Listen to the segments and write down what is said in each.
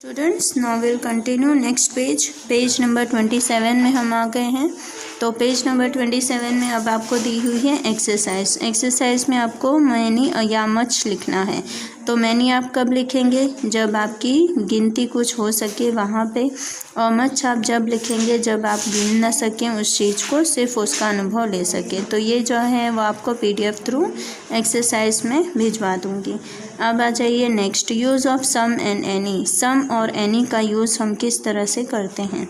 Students now will continue next page number 27 में हम आ गए हैं। तो पेज नंबर 27 में अब आपको दी हुई है एक्सरसाइज में आपको मैनी या मच लिखना है। तो मैनी आप कब लिखेंगे? जब आपकी गिनती कुछ हो सके वहाँ पे, और मच आप जब लिखेंगे जब आप गिन ना सकें उस चीज़ को, सिर्फ उसका अनुभव ले सकें। तो ये जो है वो आपको PDF थ्रू एक्सरसाइज में भिजवा दूँगी। अब आ जाइए next, use of some and any. Some और एनी का यूज़ हम किस तरह से करते हैं?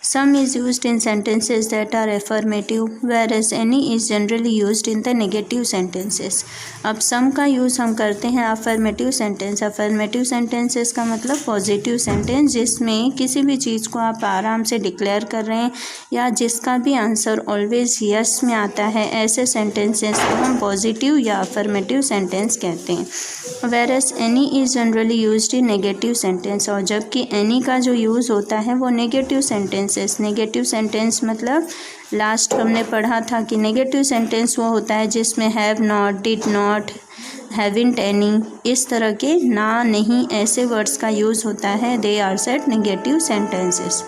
Some is used in sentences that are affirmative, whereas any is generally used in the negative sentences। अब सम का यूज़ हम करते हैं अफर्मेटिव सेंटेंस। अफर्मेटिव सेंटेंसेस का मतलब पॉजिटिव सेंटेंस, जिसमें किसी भी चीज़ को आप आराम से डिक्लेयर कर रहे हैं या जिसका भी आंसर ऑलवेज यस में आता है, ऐसे सेंटेंसेस को हम पॉजिटिव या अफर्मेटिव सेंटेंस कहते हैं। whereas any is generally used in negative sentence, और जबकि any का जो यूज़ होता है वो नेगेटिव सेंटेंसेस। नेगेटिव सेंटेंस मतलब लास्ट हमने पढ़ा था कि नेगेटिव सेंटेंस वो होता है जिसमें have not, did not, haven't any, इस तरह के ना, नहीं, ऐसे वर्ड्स का यूज़ होता है। They are said negative sentences.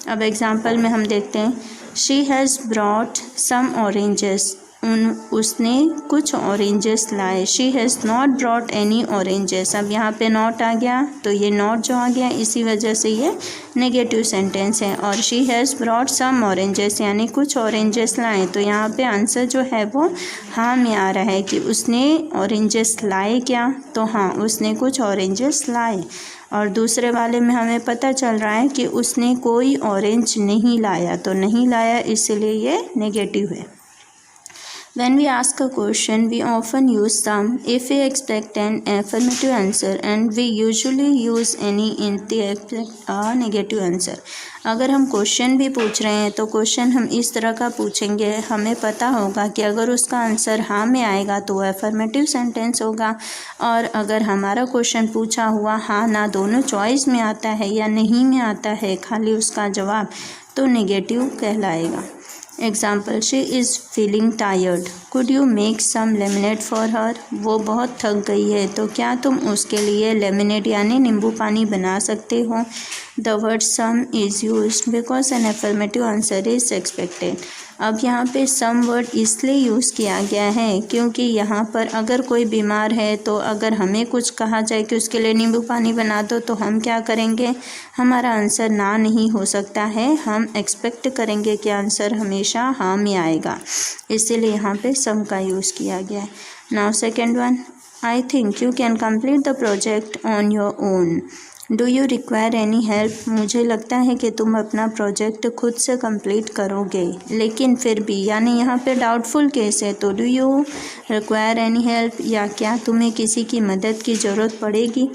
अब एग्जांपल में हम देखते हैं, she has brought some oranges. उसने कुछ ऑरेंजेस लाए। She has not brought any oranges. अब यहाँ पे नॉट आ गया, तो ये नॉट जो आ गया इसी वजह से ये नेगेटिव सेंटेंस है। और she has brought some oranges यानी कुछ ऑरेंजेस लाए, तो यहाँ पे आंसर जो है वो हाँ में आ रहा है कि उसने ऑरेंजेस लाए क्या, तो हाँ उसने कुछ ऑरेंजेस लाए। और दूसरे वाले में हमें पता चल रहा है कि उसने कोई ऑरेंज नहीं लाया, तो नहीं लाया इसलिए ये नेगेटिव है। When we ask a question, we often use some if we expect an affirmative answer, and we usually use any in the expect a negative answer। अगर हम क्वेश्चन भी पूछ रहे हैं तो क्वेश्चन हम इस तरह का पूछेंगे, हमें पता होगा कि अगर उसका आंसर हाँ में आएगा तो एफर्मेटिव सेंटेंस होगा, और अगर हमारा क्वेश्चन पूछा हुआ हाँ ना दोनों चॉइस में आता है या नहीं में आता है खाली उसका जवाब, तो नेगेटिव कहलाएगा। Example, she is feeling tired, could you make some lemonade for her. वो बहुत थक गई है, तो क्या तुम उसके लिए लेमनेड यानी नींबू पानी बना सकते हो। The word some is used because an affirmative answer is expected. अब यहाँ पे सम वर्ड इसलिए यूज़ किया गया है क्योंकि यहाँ पर अगर कोई बीमार है तो अगर हमें कुछ कहा जाए कि उसके लिए नींबू पानी बना दो, तो हम क्या करेंगे, हमारा आंसर ना नहीं हो सकता है, हम एक्सपेक्ट करेंगे कि आंसर हमेशा हाँ में आएगा, इसीलिए यहाँ पे सम का यूज़ किया गया है। Now second one, I think you can complete the project on your own. Do you require any help. मुझे लगता है कि तुम अपना प्रोजेक्ट खुद से कंप्लीट करोगे, लेकिन फिर भी, यानी यहाँ पे डाउटफुल केस है, तो do you require any help, या क्या तुम्हें किसी की मदद की ज़रूरत पड़ेगी।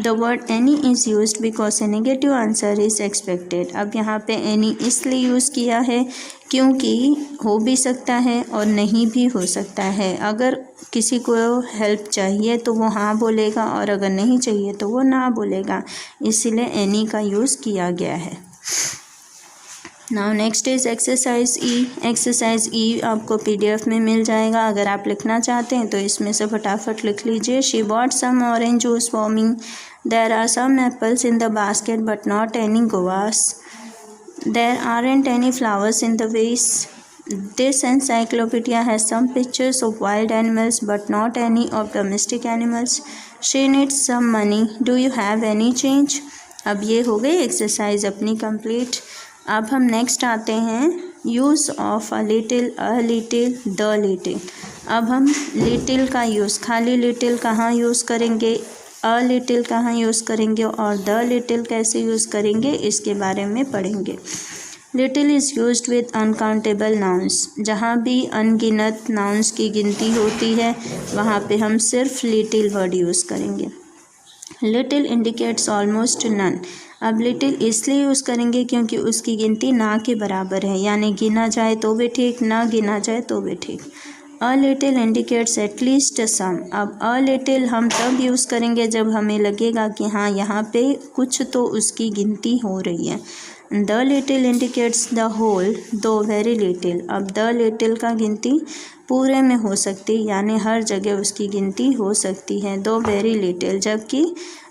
The word any is used because A negative answer is expected. अब यहाँ पे एनी इसलिए यूज़ किया है क्योंकि हो भी सकता है और नहीं भी हो सकता है। अगर किसी को हेल्प चाहिए तो वो हाँ बोलेगा, और अगर नहीं चाहिए तो वो ना बोलेगा, इसीलिए एनी का यूज़ किया गया है। Now next is exercise E. Exercise ई आपको PDF में मिल जाएगा। अगर आप लिखना चाहते हैं तो इसमें से फटाफट लिख लीजिए। She bought some orange juice for me. There are some apples in the basket but not any guavas. There aren't any flowers in the vase. This encyclopedia has some pictures of wild animals but not any of domestic animals. She needs some money. Do you have any change? अब ये हो गई exercise अपनी complete. अब हम next आते हैं, use of a little, the little. अब हम लिटिल का यूज़, खाली लिटिल कहाँ यूज़ करेंगे, अ लिटिल कहाँ यूज़ करेंगे, और द लिटिल कैसे यूज़ करेंगे, इसके बारे में पढ़ेंगे। Little is used with uncountable nouns. जहाँ भी अनगिनत नाउन्स की गिनती होती है वहाँ पे हम सिर्फ लिटिल वर्ड यूज़ करेंगे। Little indicates almost none. अब लिटिल इसलिए यूज़ करेंगे क्योंकि उसकी गिनती ना के बराबर है, यानी गिना जाए तो भी ठीक, ना गिना जाए तो भी ठीक। A little indicates at least some. अब अ लिटिल हम तब यूज़ करेंगे जब हमें लगेगा कि हाँ यहाँ पे कुछ तो उसकी गिनती हो रही है। The little indicates the whole though very little. अब द लिटिल का गिनती पूरे में हो सकती, यानी हर जगह उसकी गिनती हो सकती है, दो वेरी लिटिल, जबकि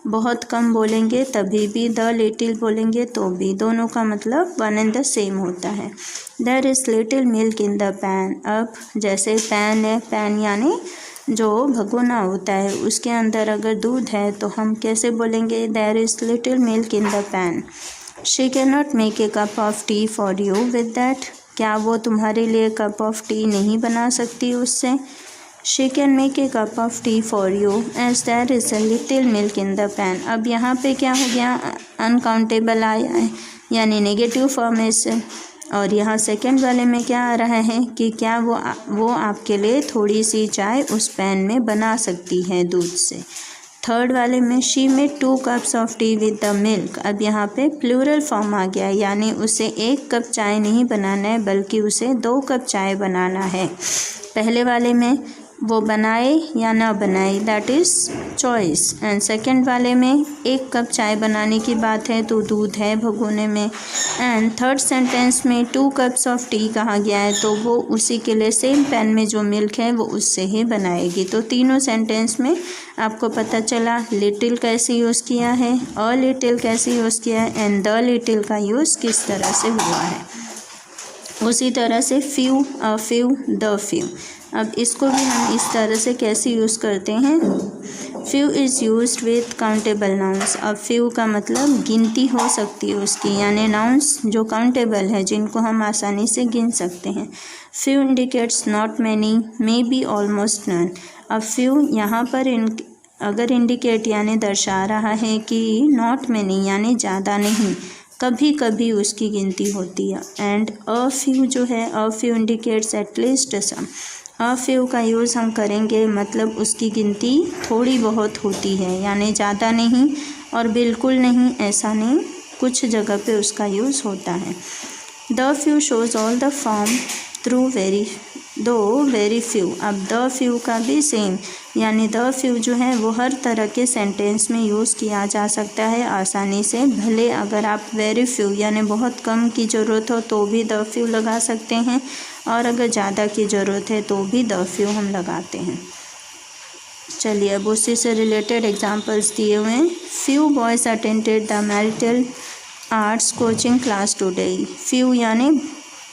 बहुत कम बोलेंगे तभी भी, द लिटिल बोलेंगे तो भी, दोनों का मतलब वन एंड द सेम होता है। There is little milk in the pan. अब जैसे पैन है, पैन यानी जो भगोना होता है, उसके अंदर अगर दूध है तो हम कैसे बोलेंगे, there is little milk in the pan. She can not make a cup of tea for you with that. क्या वो तुम्हारे लिए कप ऑफ टी नहीं बना सकती उससे। She can make a cup of tea for you as there is a little milk in the pan. अब यहाँ पे क्या हो गया, अनकाउंटेबल आया है यानी नेगेटिव फॉर्म है इससे। और यहाँ सेकंड वाले में क्या आ रहा है कि क्या वो आपके लिए थोड़ी सी चाय उस पैन में बना सकती है दूध से। थर्ड वाले में she made 2 cups of T with the milk. अब यहाँ पे प्लूरल फॉर्म आ गया यानी उसे 1 कप चाय नहीं बनाना है बल्कि उसे 2 कप चाय बनाना है। पहले वाले में वो बनाए या ना बनाए, that is choice. And second वाले में 1 कप चाय बनाने की बात है तो दूध है भगोने में। एंड थर्ड सेंटेंस में 2 कप्स ऑफ टी कहा गया है तो वो उसी के लिए सेम पैन में जो मिल्क है वो उससे ही बनाएगी। तो तीनों सेंटेंस में आपको पता चला लिटिल कैसे यूज़ किया है, अ लिटिल कैसे यूज़ किया है एंड द लिटिल का यूज़ किस तरह से हुआ है। उसी तरह से few, a few, the few. अब इसको भी हम इस तरह से कैसे यूज़ करते हैं, few is used with countable nouns. अब फ्यू का मतलब गिनती हो सकती है उसकी, यानी नाउन्स जो काउंटेबल है जिनको हम आसानी से गिन सकते हैं। Few indicates not many, maybe, almost none. अब फ्यू यहाँ पर अगर इंडिकेट यानी दर्शा रहा है कि नॉट मैनी यानी ज़्यादा नहीं, कभी कभी उसकी गिनती होती है। एंड अ फ्यू जो है, a few indicates at least some. A few का यूज़ हम करेंगे मतलब उसकी गिनती थोड़ी बहुत होती है यानी ज़्यादा नहीं और बिल्कुल नहीं, ऐसा नहीं, कुछ जगह पे उसका यूज़ होता है। The few shows all the form through very few. अब द फ्यू का भी सेम यानी द फ्यू जो है वो हर तरह के सेंटेंस में यूज़ किया जा सकता है आसानी से। भले अगर आप वेरी फ्यू यानी बहुत कम की ज़रूरत हो तो भी द फ्यू लगा सकते हैं और अगर ज़्यादा की ज़रूरत है तो भी द फ्यू हम लगाते हैं। चलिए अब उसी से रिलेटेड एग्जांपल्स दिए हुए हैं। Few boys attended the martial arts coaching class today. Few यानी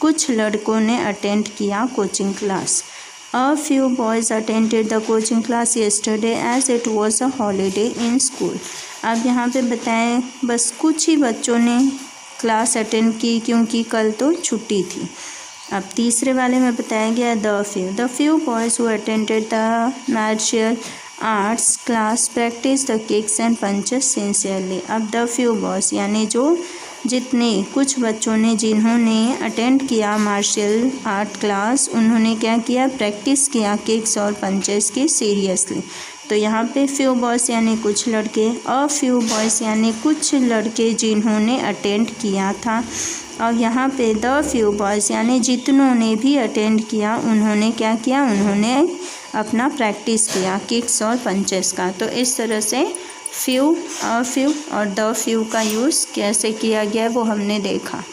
कुछ लड़कों ने अटेंड किया coaching class. A few boys attended the coaching class yesterday as it was a holiday in school. अब यहाँ पे बताएं बस कुछ ही बच्चों ने क्लास अटेंड की क्योंकि कल तो छुट्टी थी। अब तीसरे वाले में बताया गया the few boys who attended the martial arts class practice the kicks and punches sincerely. अब द फ्यू बॉयज़ यानी जो जितने कुछ बच्चों ने जिन्होंने अटेंड किया मार्शल आर्ट क्लास, उन्होंने क्या किया, प्रैक्टिस किया किक्स और पंचेस की सीरियसली। तो यहाँ पे फ्यू बॉयज़ यानी कुछ लड़के, अ फ्यू बॉयज़ यानी कुछ लड़के जिन्होंने अटेंड किया था। और यहाँ पे द फ्यू बॉयज़ यानी जितनों ने भी अटेंड किया उन्होंने क्या किया, उन्होंने अपना प्रैक्टिस किया किक्स और पंचेस का। तो इस तरह से फ्यू, अ फ्यू और द फ्यू का यूज़ कैसे किया गया वो हमने देखा।